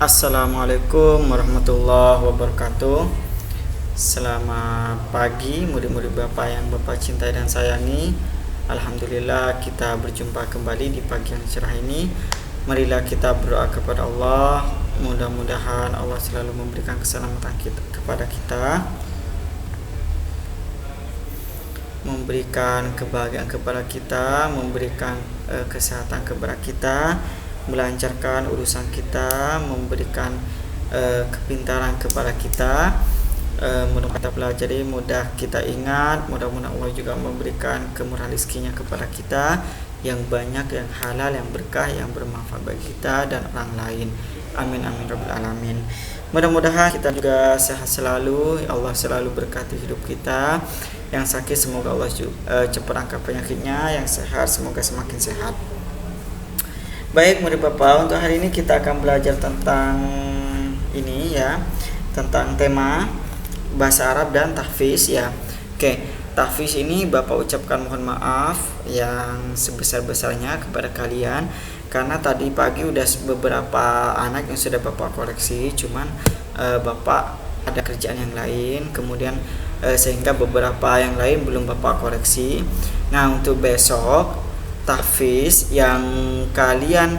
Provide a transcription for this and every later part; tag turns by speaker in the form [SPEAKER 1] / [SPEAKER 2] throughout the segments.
[SPEAKER 1] Assalamualaikum warahmatullahi wabarakatuh. Selamat pagi murid-murid Bapak yang Bapak cintai dan sayangi. Alhamdulillah kita berjumpa kembali di pagi yang cerah ini. Marilah kita berdoa kepada Allah. Mudah-mudahan Allah selalu memberikan keselamatan kepada kita, memberikan kebahagiaan kepada kita, memberikan kesehatan kepada kita, melancarkan urusan kita, memberikan kepintaran kepada kita. Mudah kita pelajari, mudah kita ingat, mudah-mudahan Allah juga memberikan kemurahan rezekinya kepada kita yang banyak, yang halal, yang berkah, yang bermanfaat bagi kita dan orang lain. Amin amin rabbil alamin. Mudah-mudahan kita juga sehat selalu, Allah selalu berkati hidup kita. Yang sakit semoga Allah cepat angkat penyakitnya, yang sehat semoga semakin sehat. Baik murid Bapak, untuk hari ini kita akan belajar tentang ini ya, tentang tema bahasa Arab dan tahfiz ya. Oke, tahfiz ini Bapak ucapkan mohon maaf yang sebesar-besarnya kepada kalian, karena tadi pagi udah beberapa anak yang sudah Bapak koreksi, cuman Bapak ada kerjaan yang lain, kemudian sehingga beberapa yang lain belum Bapak koreksi. Nah, untuk besok tahfiz yang kalian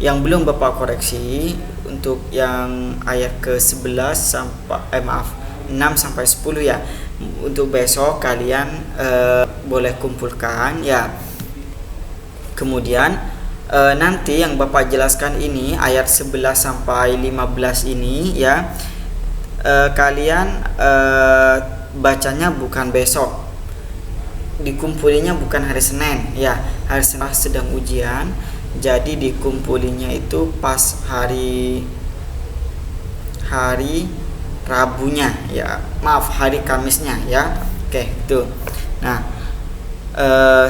[SPEAKER 1] yang belum Bapak koreksi, untuk yang ayat ke-11 sampai 6 sampai 10 ya. Untuk besok kalian boleh kumpulkan ya. Kemudian nanti yang Bapak jelaskan ini ayat 11 sampai 15 ini ya. Kalian bacanya bukan besok, dikumpulinya bukan hari Senin ya. Hari Senin sedang ujian, jadi dikumpulinya itu pas hari Rabunya ya, maaf hari Kamisnya ya. Oke itu. Nah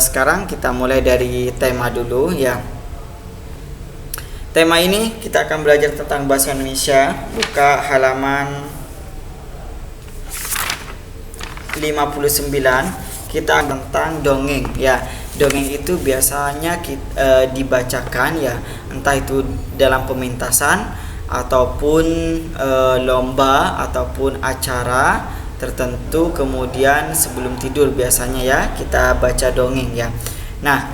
[SPEAKER 1] sekarang kita mulai dari tema dulu ya. Tema ini kita akan belajar tentang bahasa Indonesia. Buka halaman 59. Kita tentang dongeng ya. Dongeng itu biasanya dibacakan ya, entah itu dalam pementasan ataupun lomba ataupun acara tertentu, kemudian sebelum tidur biasanya ya kita baca dongeng ya. Nah,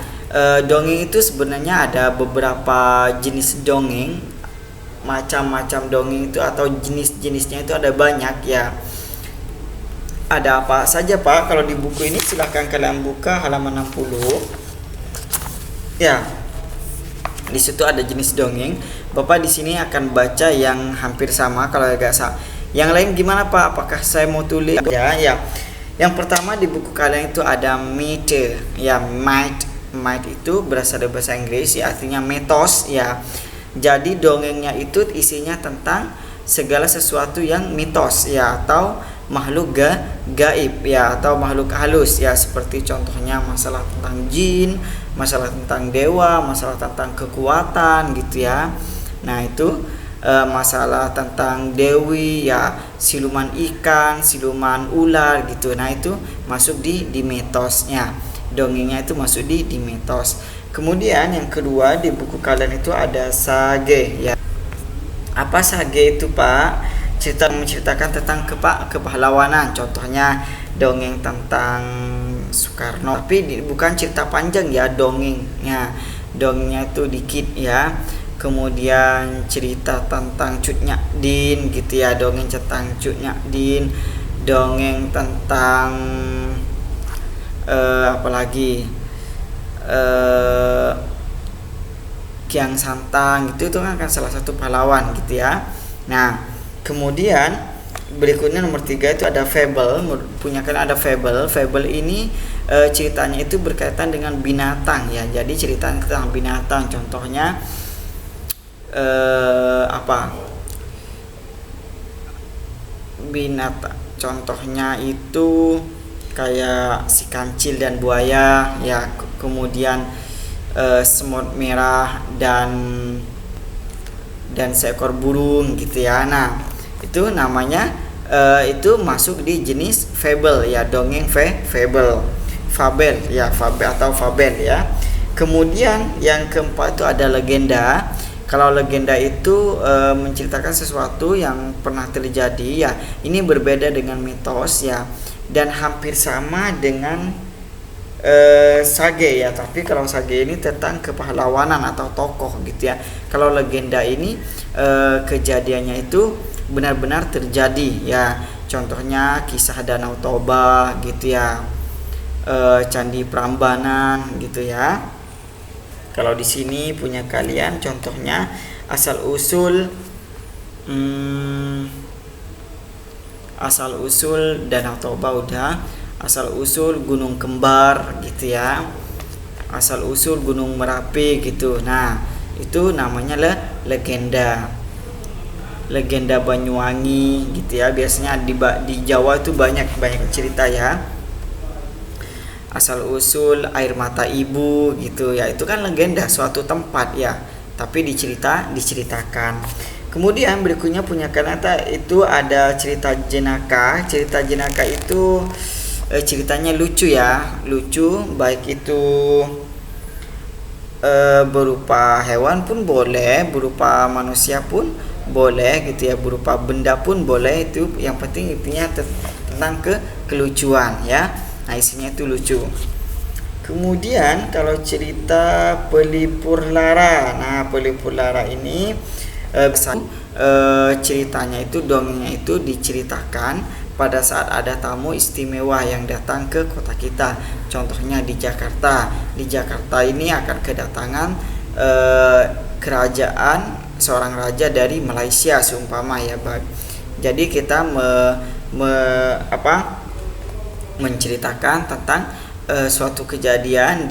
[SPEAKER 1] dongeng itu sebenarnya ada beberapa jenis dongeng, macam-macam dongeng itu atau jenis-jenisnya itu ada banyak ya. Ada apa saja Pak? Kalau di buku ini silahkan kalian buka halaman 60. Ya. Di situ ada jenis dongeng. Bapak di sini akan baca yang hampir sama, kalau agak sama. Yang lain gimana Pak? Apakah saya mau tulis? Ya. Yang pertama di buku kalian itu ada myth. Ya, myth. Myth itu berasal dari bahasa Inggris ya, artinya mitos ya. Jadi dongengnya itu isinya tentang segala sesuatu yang mitos ya, atau makhluk gaib ya, atau makhluk halus ya, seperti contohnya masalah tentang jin, masalah tentang dewa, masalah tentang kekuatan gitu ya. Nah itu masalah tentang dewi ya, siluman ikan, siluman ular gitu. Nah itu masuk di mitosnya, dongengnya itu masuk di mitos. Kemudian yang kedua di buku kalian itu ada sage ya. Apa sage itu Pak? Menceritakan tentang kepahlawanan, contohnya dongeng tentang Soekarno, tapi bukan cerita panjang ya dongengnya itu dikit ya. Kemudian cerita tentang Cut Nyak-Din gitu ya, dongeng tentang Cut Nyak-Din, dongeng tentang apalagi Kiang Santang gitu, itu kan salah satu pahlawan gitu ya. Nah kemudian berikutnya nomor 3 itu ada fable. Punya kan ada fable. Fable ini ceritanya itu berkaitan dengan binatang ya. Jadi ceritanya tentang binatang. Contohnya binatang. Contohnya itu kayak si kancil dan buaya ya. Kemudian semut merah dan seekor burung gitu ya. Nah itu namanya itu masuk di jenis fable ya, dongeng fable ya, fabel atau fabel ya. Kemudian yang keempat itu ada legenda. Kalau legenda itu menceritakan sesuatu yang pernah terjadi ya. Ini berbeda dengan mitos ya, dan hampir sama dengan sage ya. Tapi kalau sage ini tentang kepahlawanan atau tokoh gitu ya. Kalau legenda ini kejadiannya itu benar-benar terjadi ya. Contohnya kisah Danau Toba gitu ya, Candi Prambanan gitu ya. Kalau di sini punya kalian contohnya asal usul Danau Toba udah, asal usul Gunung Kembar gitu ya, asal usul Gunung Merapi gitu. Nah, itu namanya legenda. Legenda Banyuwangi gitu ya. Biasanya di Jawa itu banyak cerita ya. Asal usul air mata ibu gitu ya, itu kan legenda suatu tempat ya, tapi diceritakan. Kemudian berikutnya punya Kanata itu ada cerita jenaka. Cerita jenaka itu ceritanya lucu ya, lucu, baik itu berupa hewan pun boleh, berupa manusia pun boleh gitu ya, berupa benda pun boleh. Itu yang penting intinya tentang kelucuan ya. Nah, isinya itu lucu. Kemudian kalau cerita Pelipur Lara. Nah, Pelipur Lara ini ceritanya itu, dongengnya itu diceritakan pada saat ada tamu istimewa yang datang ke kota kita. Contohnya di Jakarta. Di Jakarta ini akan kedatangan kerajaan seorang raja dari Malaysia seumpama ya, jadi kita menceritakan tentang suatu kejadian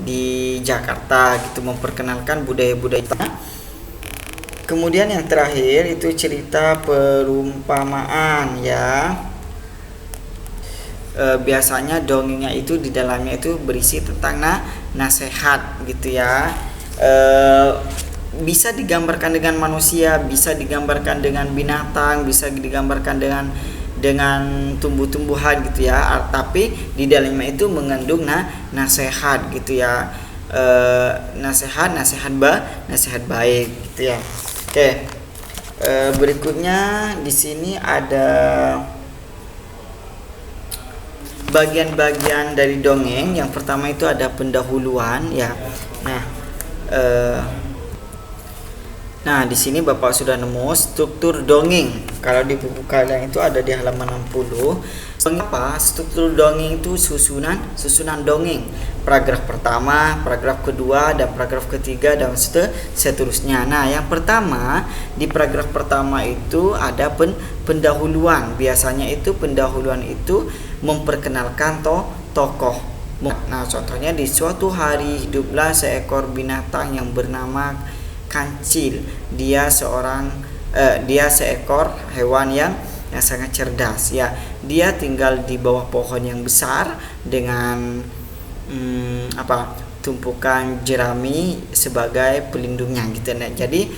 [SPEAKER 1] di Jakarta gitu, memperkenalkan budaya-budaya. Kemudian yang terakhir itu cerita perumpamaan ya. Biasanya dongengnya itu di dalamnya itu berisi tentang nasihat gitu ya. Bisa digambarkan dengan manusia, bisa digambarkan dengan binatang, bisa digambarkan dengan tumbuh-tumbuhan gitu ya, tapi di dalamnya itu mengandung nasihat gitu ya, nasihat baik gitu ya. Oke, berikutnya di sini ada bagian-bagian dari dongeng. Yang pertama itu ada pendahuluan ya. Nah, di sini Bapak sudah nemu struktur dongeng. Kalau di buku kalian itu ada di halaman 60. Struktur dongeng itu susunan dongeng. Paragraf pertama, paragraf kedua, dan paragraf ketiga, dan seterusnya. Nah, yang pertama, di paragraf pertama itu ada pendahuluan. Biasanya itu pendahuluan itu memperkenalkan tokoh. Nah, contohnya di suatu hari hiduplah seekor binatang yang bernama Kancil. Dia seekor hewan yang sangat cerdas ya. Dia tinggal di bawah pohon yang besar dengan tumpukan jerami sebagai pelindungnya gitu. Nah, jadi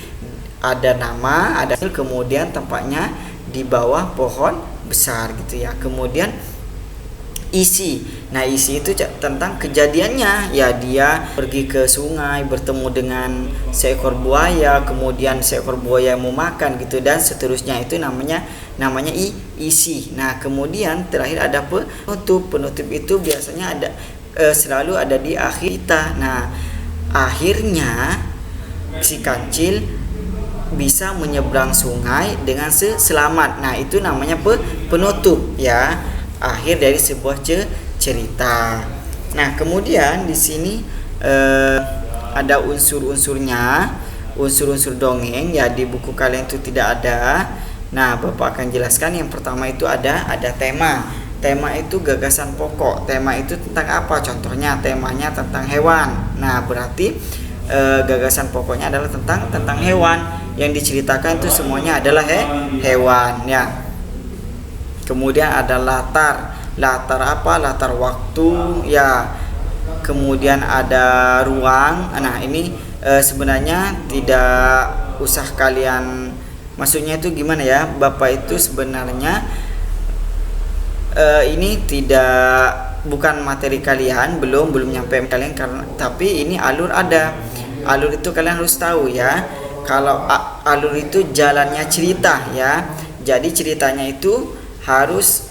[SPEAKER 1] ada nama, ada kemudian tempatnya di bawah pohon besar gitu ya. Kemudian isi. Nah, isi itu tentang kejadiannya ya, dia pergi ke sungai bertemu dengan seekor buaya, kemudian seekor buaya mau makan gitu, dan seterusnya. Itu namanya isi. Nah, kemudian terakhir ada penutup itu biasanya ada selalu ada di akhir kita. Nah, akhirnya si Kancil bisa menyeberang sungai dengan selamat. Nah, itu namanya penutup ya, akhir dari sebuah cerita. Nah, kemudian di sini ada unsur-unsurnya, unsur-unsur dongeng ya. Di buku kalian itu tidak ada. Nah, Bapak akan jelaskan. Yang pertama itu ada tema. Tema itu gagasan pokok. Tema itu tentang apa? Contohnya temanya tentang hewan. Nah, berarti gagasan pokoknya adalah tentang hewan. Yang diceritakan itu semuanya adalah hewan ya. Kemudian ada latar apa? Latar waktu ya. Kemudian ada ruang. Nah, ini sebenarnya tidak usah kalian, maksudnya itu gimana ya, Bapak itu sebenarnya ini bukan materi kalian, belum nyampe kalian, karena tapi ini alur ada. Alur itu kalian harus tahu ya. kalau alur itu jalannya cerita ya. Jadi ceritanya itu harus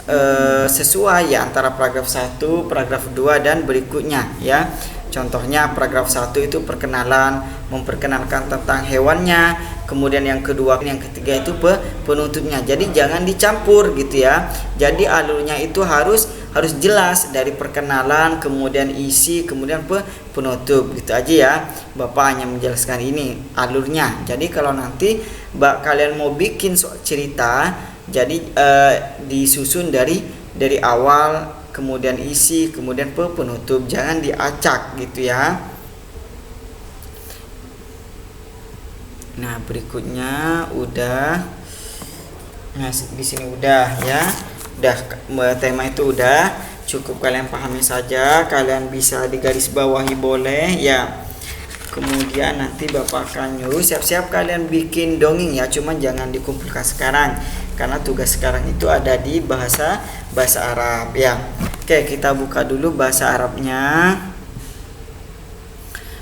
[SPEAKER 1] sesuai ya antara paragraf 1, paragraf 2 dan berikutnya ya. Contohnya paragraf 1 itu perkenalan, memperkenalkan tentang hewannya. Kemudian yang kedua, yang ketiga itu penutupnya. Jadi jangan dicampur gitu ya. Jadi alurnya itu harus jelas dari perkenalan, kemudian isi, kemudian penutup gitu aja ya. Bapak hanya menjelaskan ini alurnya. Jadi kalau nanti kalian mau bikin cerita, jadi disusun dari awal, kemudian isi, kemudian penutup, jangan diacak gitu ya. Nah, berikutnya udah. Nah, di sini udah ya. Udah tema itu udah, cukup kalian pahami saja, kalian bisa digaris bawahi boleh ya. Kemudian nanti Bapak akan nyuruh siap-siap kalian bikin dongeng ya, cuman jangan dikumpulkan sekarang karena tugas sekarang itu ada di bahasa Arab ya. Oke, kita buka dulu bahasa Arabnya.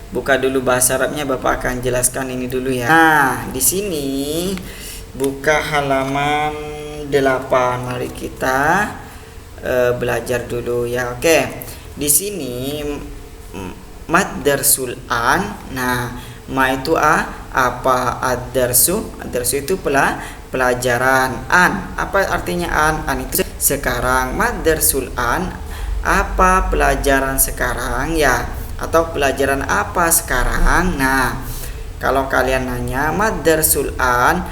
[SPEAKER 1] Bapak akan jelaskan ini dulu ya. Nah, di sini buka halaman 8. Mari kita belajar dulu ya. Oke. Di sini mad darsul an. Nah, ma itu apa? Ad-darsu itu pelajaran. An, apa artinya an? An itu sekarang. Mad darsul an, apa pelajaran sekarang ya? Atau pelajaran apa sekarang? Nah, kalau kalian nanya mad darsul an,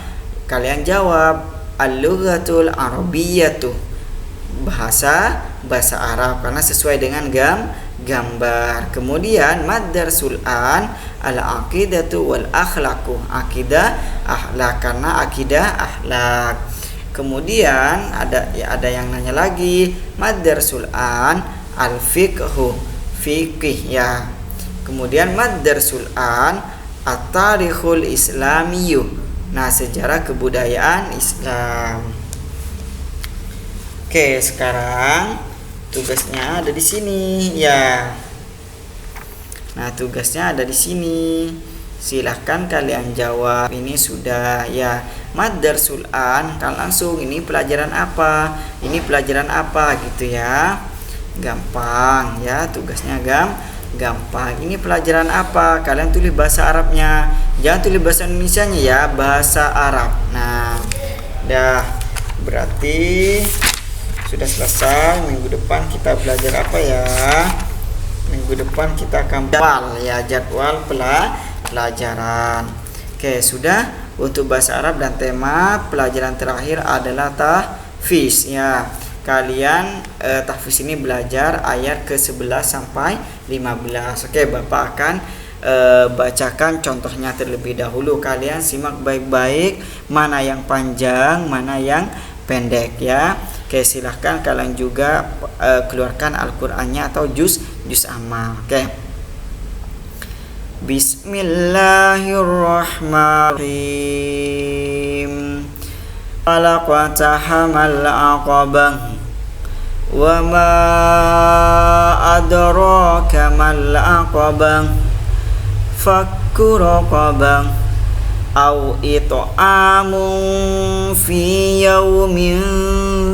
[SPEAKER 1] kalian jawab al-lughatul arabiyyatu, bahasa Arab, karena sesuai dengan gambar. Kemudian mad darsul an al-aqidatu wal akhlaqu, akidah akhlak, karena akidah akhlak. Kemudian ada yang nanya lagi, mad darsul an al-fiqhu, fikih ya. Kemudian mad darsul an at-tarikhul islamiyyu, nah sejarah kebudayaan Islam. Oke, sekarang tugasnya ada di sini ya. Nah, tugasnya ada di sini. Silahkan kalian jawab. Ini sudah ya. Mad darsul an, kan langsung ini pelajaran apa? Ini pelajaran apa gitu ya. Gampang ya, tugasnya gampang. Ini pelajaran apa? Kalian tulis bahasa Arabnya. Jangan tulis bahasa Indonesianya ya, bahasa Arab. Nah, dah berarti sudah selesai. Minggu depan kita belajar apa ya? Minggu depan kita akan jadwal pelajaran. Oke, sudah untuk bahasa Arab dan tema pelajaran terakhir adalah tahfiz ya. Kalian tahfiz ini belajar ayat ke-11 sampai 15. Oke, Bapak akan bacakan contohnya terlebih dahulu. Kalian simak baik-baik mana yang panjang, mana yang pendek ya. Oke, silahkan kalian juga keluarkan Al-Qur'annya atau juz amma. Oke. Bismillahirrahmanirrahim. Falaqtahamal aqabah. Wa ma adraka mal aqabah. Fakku raqabah. Au it'amun fi yaumin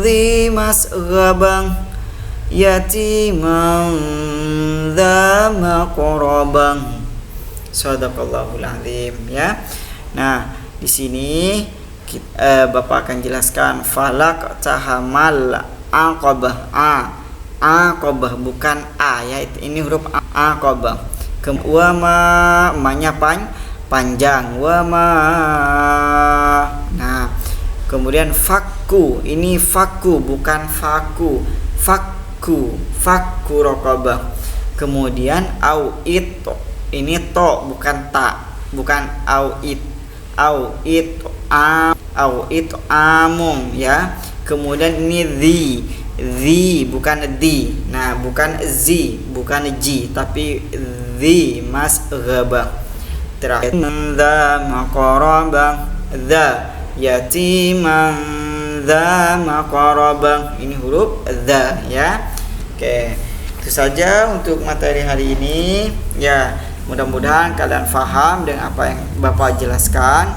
[SPEAKER 1] dhi masghabah yatiman dha maqrabah. Shadaqallahul azim ya. Nah, di sini Bapak akan jelaskan falak tahamal aqabah. Aqabah bukan a ya, ini huruf aqabah. Ma-nya panjang, nah, kemudian fakku, ini fakku bukan faku, fakku raqabah. Kemudian it, ini to bukan ta, bukan it amum ya. Kemudian ini the bukan di, nah bukan zi, bukan ji, tapi the masghabah. Terakhir dha maqrabah, dha yatiman dha maqrabah, ini huruf dha ya. Oke, itu saja untuk materi hari ini ya. Mudah-mudahan kalian paham dengan apa yang Bapak jelaskan.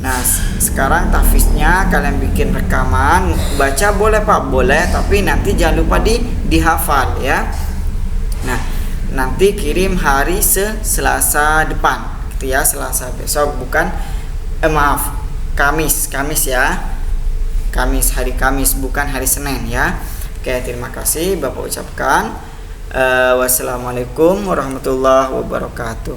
[SPEAKER 1] Nah, sekarang tahfiznya kalian bikin rekaman, baca boleh Pak, boleh, tapi nanti jangan lupa dihafal ya. Nah, nanti kirim hari Selasa depan, gitu ya, Selasa besok, bukan Kamis ya. Hari Kamis, bukan hari Senin ya. Oke, terima kasih Bapak ucapkan. Wassalamualaikum warahmatullahi wabarakatuh.